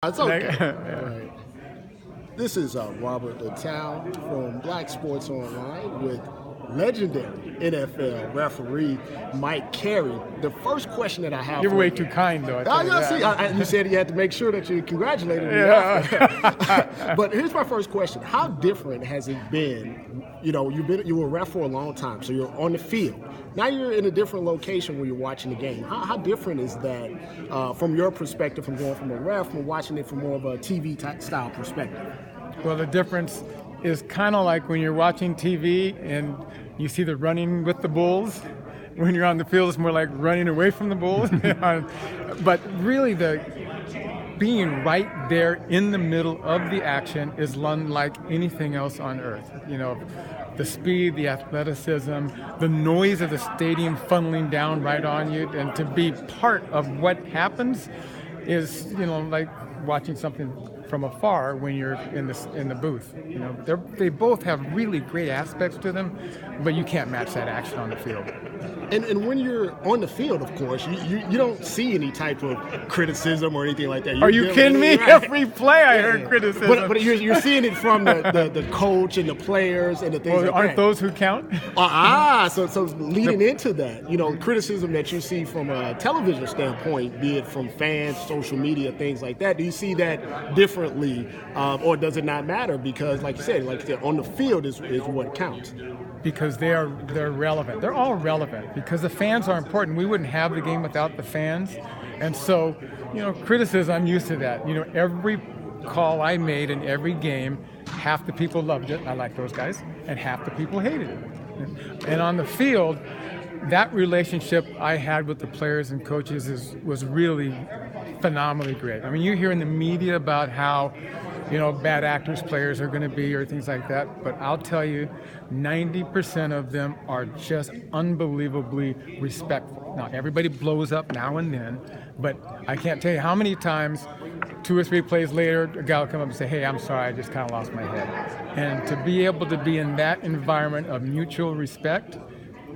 It's okay. Right. This is Robert Littell from Black Sports Online with legendary NFL referee Mike Carey. The first question that I have You're for way you, too kind, though. you said you had to make sure that you congratulated me. Yeah. But here's my first question: how different has it been? You were a ref for a long time, so you're on the field. Now you're in a different location where you're watching the game. How different is that from your perspective, from going from a ref, from watching it from more of a TV style perspective? Well, the difference is kind of like when you're watching TV and you see the running with the bulls. When you're on the field, it's more like running away from the bulls. But really, the being right there in the middle of the action is unlike anything else on earth. The speed, the athleticism, the noise of the stadium funneling down right on you, and to be part of what happens is, like watching something from afar when you're in the booth. They both have really great aspects to them, but you can't match that action on the field. And when you're on the field, of course, you don't see any type of criticism or anything like that. Are you kidding me? Right. Every play I heard criticism. But you're seeing it from the coach and the players and the things like that. Aren't those who count? So leading into that, criticism that you see from a television standpoint, be it from fans, social media, things like that, do you see that differently, or does it not matter? Because, like you said, on the field is what counts. Because they're relevant. They're all relevant because the fans are important. We wouldn't have the game without the fans. And so, criticism, I'm used to that. Every call I made in every game, half the people loved it, I like those guys, and half the people hated it. And on the field, that relationship I had with the players and coaches was really phenomenally great. I mean, you hear in the media about how bad actors players are going to be or things like that, but I'll tell you, 90% of them are just unbelievably respectful. Now, everybody blows up now and then, but I can't tell you how many times 2 or 3 plays later, a guy will come up and say, "Hey, I'm sorry, I just kind of lost my head." And to be able to be in that environment of mutual respect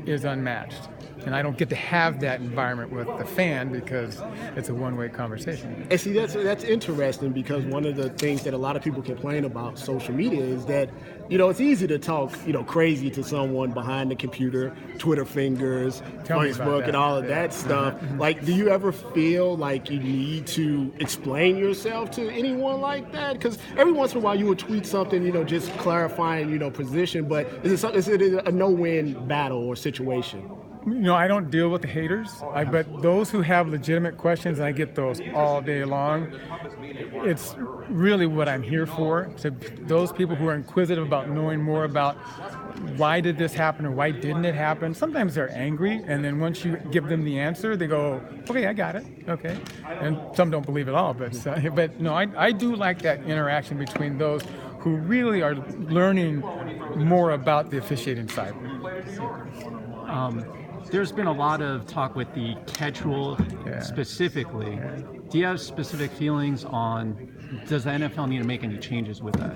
is unmatched. And I don't get to have that environment with the fan because it's a one-way conversation. And see, that's interesting because one of the things that a lot of people complain about social media is that, it's easy to talk, crazy to someone behind the computer, Twitter fingers, Facebook, and all of that stuff. Like, do you ever feel like you need to explain yourself to anyone like that? Because every once in a while you would tweet something, just clarifying, position, but is it a no-win battle or situation? I don't deal with the haters, but those who have legitimate questions, and I get those all day long, it's really what I'm here for. To those people who are inquisitive about knowing more about why did this happen or why didn't it happen, sometimes they're angry, and then once you give them the answer, they go, "Okay, I got it, okay." And some don't believe it all, but no, I do like that interaction between those who really are learning more about the officiating side. There's been a lot of talk with the catch rule specifically. Do you have specific feelings on, does the NFL need to make any changes with that?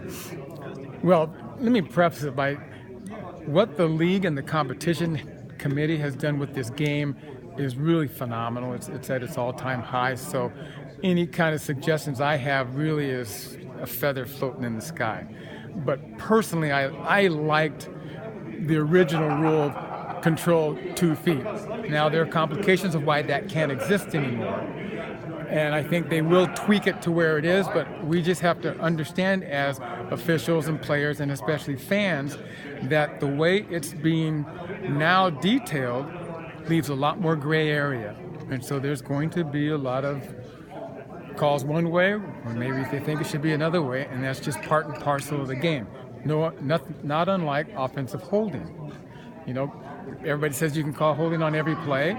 Well, let me preface it by what the league and the competition committee has done with this game is really phenomenal. It's at its all-time high, so any kind of suggestions I have really is a feather floating in the sky. But personally, I liked the original rule of control 2 feet. Now, there are complications of why that can't exist anymore. And I think they will tweak it to where it is, but we just have to understand as officials and players and especially fans that the way it's being now detailed leaves a lot more gray area. And so there's going to be a lot of calls one way, or maybe they think it should be another way, and that's just part and parcel of the game. Not unlike offensive holding. Everybody says you can call holding on every play.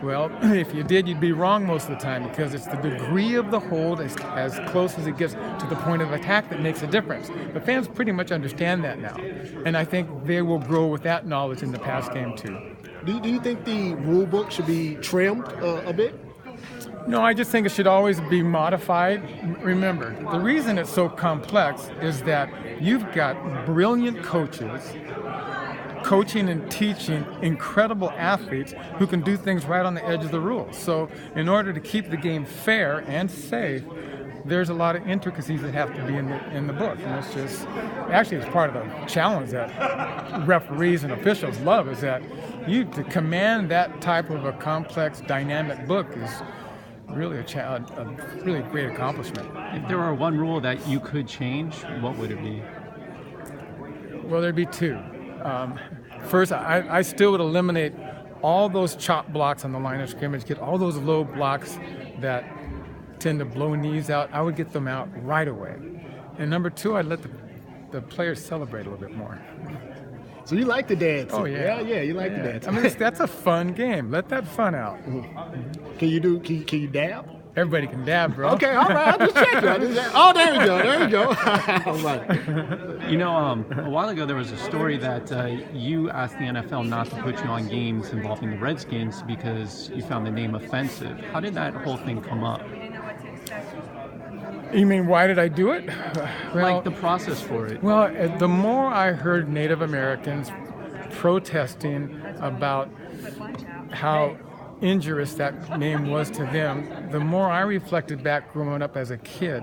Well, if you did, you'd be wrong most of the time because it's the degree of the hold as close as it gets to the point of attack that makes a difference. The fans pretty much understand that now, and I think they will grow with that knowledge in the pass game too. Do you think the rule book should be trimmed a bit? No, I just think it should always be modified. Remember, the reason it's so complex is that you've got brilliant coaches coaching and teaching incredible athletes who can do things right on the edge of the rules. So in order to keep the game fair and safe, there's a lot of intricacies that have to be in the book. And it's just, actually, it's part of the challenge that referees and officials love, is that to command that type of a complex, dynamic book is really a really great accomplishment. If there were one rule that you could change, what would it be? Well, there'd be two. First, I still would eliminate all those chop blocks on the line of scrimmage, get all those low blocks that tend to blow knees out. I would get them out right away. And number two, I'd let the players celebrate a little bit more. So you like to dance? Oh yeah, you like to dance. I mean, that's a fun game. Let that fun out. Can you dab? Everybody can dab, bro. Okay, all right. I'll just check you. Oh, there we go. All right. You know, a while ago there was a story that you asked the NFL not to put you on games involving the Redskins because you found the name offensive. How did that whole thing come up? You mean, why did I do it? Well, Like the process for it. Well, the more I heard Native Americans protesting about how injurious that name was to them, the more I reflected back growing up as a kid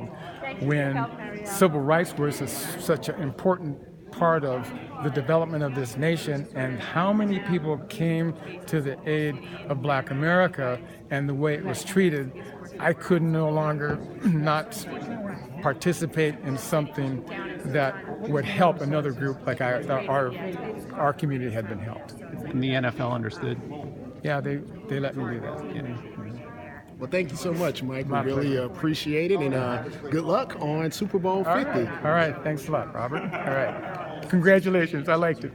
when civil rights was such an important part of the development of this nation, and how many people came to the aid of Black America and the way it was treated. I could no longer not participate in something that would help another group like our community had been helped. And the NFL understood. Yeah, they let me do that. Yeah. Well, thank you so much, Mike. We My really pleasure. appreciate it, and good luck on Super Bowl 50. All right, thanks a lot, Robert. All right, congratulations. I liked it.